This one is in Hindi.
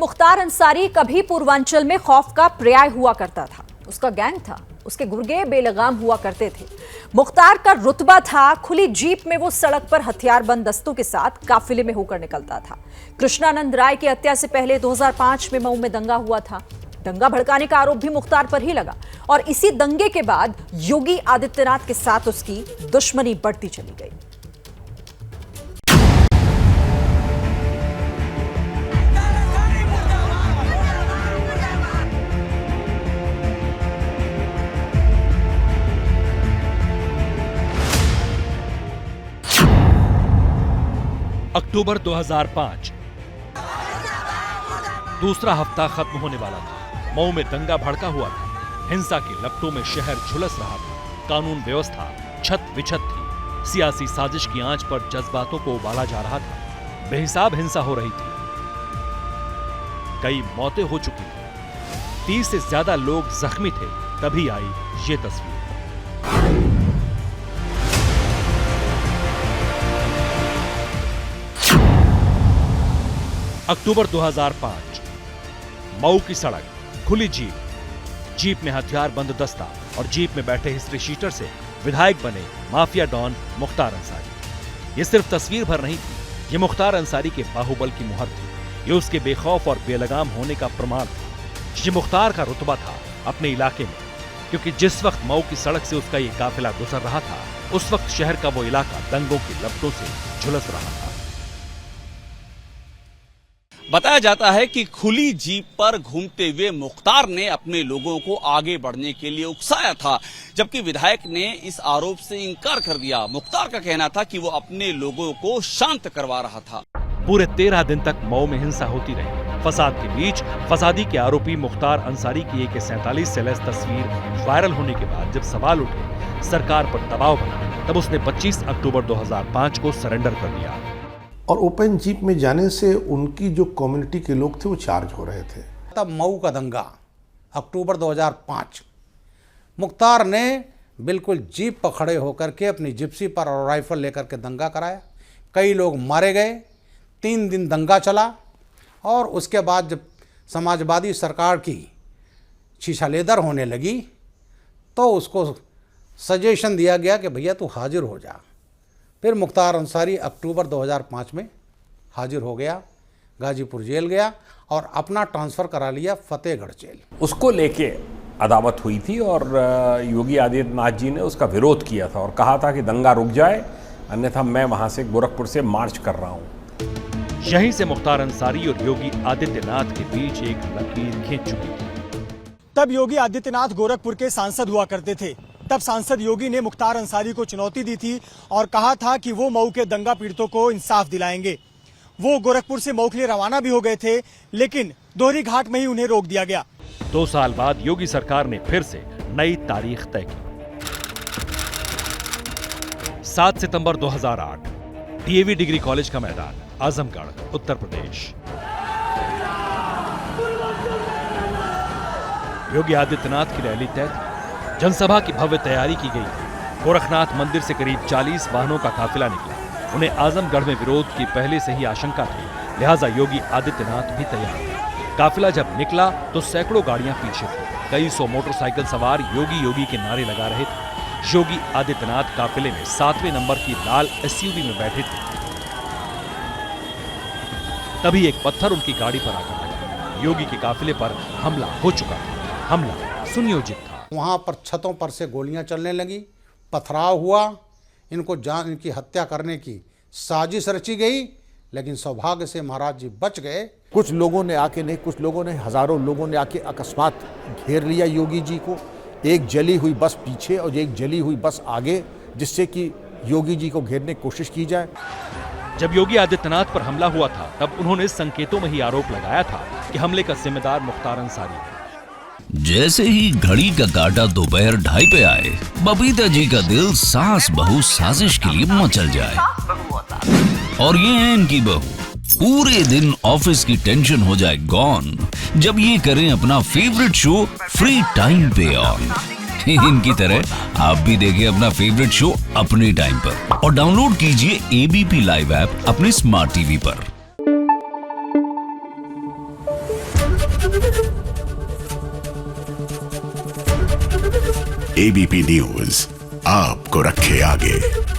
मुख्तार अंसारी कभी पूर्वांचल में खौफ का पर्याय हुआ करता था। उसका गैंग था, उसके गुर्गे बेलगाम हुआ करते थे। मुख्तार का रुतबा था, खुली जीप में वो सड़क पर हथियारबंद दस्तों के साथ काफिले में होकर निकलता था। कृष्णानंद राय की हत्या से पहले 2005 में मऊ में दंगा हुआ था। दंगा भड़काने का आरोप भी मुख्तार पर ही लगा और इसी दंगे के बाद योगी आदित्यनाथ के साथ उसकी दुश्मनी बढ़ती चली गई। अक्टूबर 2005, दूसरा हफ्ता खत्म होने वाला था। मऊ में दंगा भड़का हुआ था। हिंसा की लपटों में शहर झुलस रहा था। कानून व्यवस्था छत विछत थी। सियासी साजिश की आंच पर जज्बातों को उबाला जा रहा था। बेहिसाब हिंसा हो रही थी। कई मौतें हो चुकी थी। 30 से ज्यादा लोग जख्मी थे। तभी आई ये तस्वीर। अक्टूबर 2005, मऊ की सड़क, खुली जीप में हथियारबंद दस्ता और जीप में बैठे हिस्ट्री शीटर से विधायक बने माफिया डॉन मुख्तार अंसारी। ये सिर्फ तस्वीर भर नहीं थी, ये मुख्तार अंसारी के बाहुबल की मुहर थी। ये उसके बेखौफ और बेलगाम होने का प्रमाण था। ये मुख्तार का रुतबा था अपने इलाके में, क्योंकि जिस वक्त मऊ की सड़क से उसका ये काफिला गुजर रहा था, उस वक्त शहर का वो इलाका दंगों की लपटों से झुलस रहा था। बताया जाता है कि खुली जीप पर घूमते हुए मुख्तार ने अपने लोगों को आगे बढ़ने के लिए उकसाया था, जबकि विधायक ने इस आरोप से इनकार कर दिया। मुख्तार का कहना था कि वो अपने लोगों को शांत करवा रहा था। पूरे 13 दिन तक मऊ में हिंसा होती रही। फसाद के बीच फसादी के आरोपी मुख्तार अंसारी की AK-47 से लैस तस्वीर वायरल होने के बाद जब सवाल उठे, सरकार पर दबाव बना, तब उसने 25 अक्टूबर 2005 को सरेंडर कर दिया। और ओपन जीप में जाने से उनकी जो कम्युनिटी के लोग थे वो चार्ज हो रहे थे। तब मऊ का दंगा अक्टूबर 2005, मुख्तार ने बिल्कुल जीप पर खड़े होकर के अपनी जिप्सी पर और राइफल लेकर के दंगा कराया। कई लोग मारे गए। 3 दिन दंगा चला और उसके बाद जब समाजवादी सरकार की शीशालेदर होने लगी तो उसको सजेशन दिया गया कि भैया तू हाजिर हो जा। फिर मुख्तार अंसारी अक्टूबर 2005 में हाजिर हो गया, गाजीपुर जेल गया और अपना ट्रांसफ़र करा लिया फतेहगढ़ जेल। उसको लेके अदावत हुई थी और योगी आदित्यनाथ जी ने उसका विरोध किया था और कहा था कि दंगा रुक जाए, अन्यथा मैं वहां से गोरखपुर से मार्च कर रहा हूं। यहीं से मुख्तार अंसारी और योगी आदित्यनाथ के बीच एक लकीर खींच चुकी थी। तब योगी आदित्यनाथ गोरखपुर के सांसद हुआ करते थे। तब सांसद योगी ने मुख्तार अंसारी को चुनौती दी थी और कहा था कि वो मऊ के दंगा पीड़ितों को इंसाफ दिलाएंगे। वो गोरखपुर से मऊ के लिए रवाना भी हो गए थे, लेकिन दोहरी घाट में ही उन्हें रोक दिया गया। 2 साल बाद योगी सरकार ने फिर से नई तारीख तय की। 7 सितंबर 2008, DAV डिग्री कॉलेज का मैदान, आजमगढ़, उत्तर प्रदेश। योगी आदित्यनाथ की रैली तय थी। जनसभा की भव्य तैयारी की गई थी। गोरखनाथ मंदिर से करीब 40 वाहनों का काफिला निकला। उन्हें आजमगढ़ में विरोध की पहले से ही आशंका थी, लिहाजा योगी आदित्यनाथ भी तैयार थे। काफिला जब निकला तो सैकड़ों गाड़ियां पीछे थी। कई सौ मोटरसाइकिल सवार योगी योगी के नारे लगा रहे थे। योगी आदित्यनाथ काफिले में 7वें नंबर की लाल SUV में बैठे थे। तभी एक पत्थर उनकी गाड़ी पर आकर लगा। योगी के काफिले पर हमला हो चुका था। हमला सुनियोजित था। वहाँ पर छतों पर से गोलियां चलने लगी, पथराव हुआ। इनकी हत्या करने की साजिश रची गई, लेकिन सौभाग्य से महाराज जी बच गए। कुछ लोगों ने आके नहीं, कुछ लोगों ने, हजारों लोगों ने आके अकस्मात घेर लिया योगी जी को। एक जली हुई बस पीछे और एक जली हुई बस आगे, जिससे कि योगी जी को घेरने की कोशिश की जाए। जब योगी आदित्यनाथ पर हमला हुआ था, तब उन्होंने संकेतों में ही आरोप लगाया था कि हमले का जिम्मेदार मुख्तार अंसारी है। जैसे ही घड़ी का काटा दोपहर 2:30 पे आए, बबीता जी का दिल सास बहू साजिश के लिए मचल जाए। और ये है इनकी बहू, पूरे दिन ऑफिस की टेंशन हो जाए गॉन जब ये करें अपना फेवरेट शो फ्री टाइम पे ऑन। इनकी तरह आप भी देखें अपना फेवरेट शो अपने टाइम पर और डाउनलोड कीजिए ABP लाइव ऐप अपने स्मार्ट टीवी पर। एबीपी न्यूज आपको रखे आगे।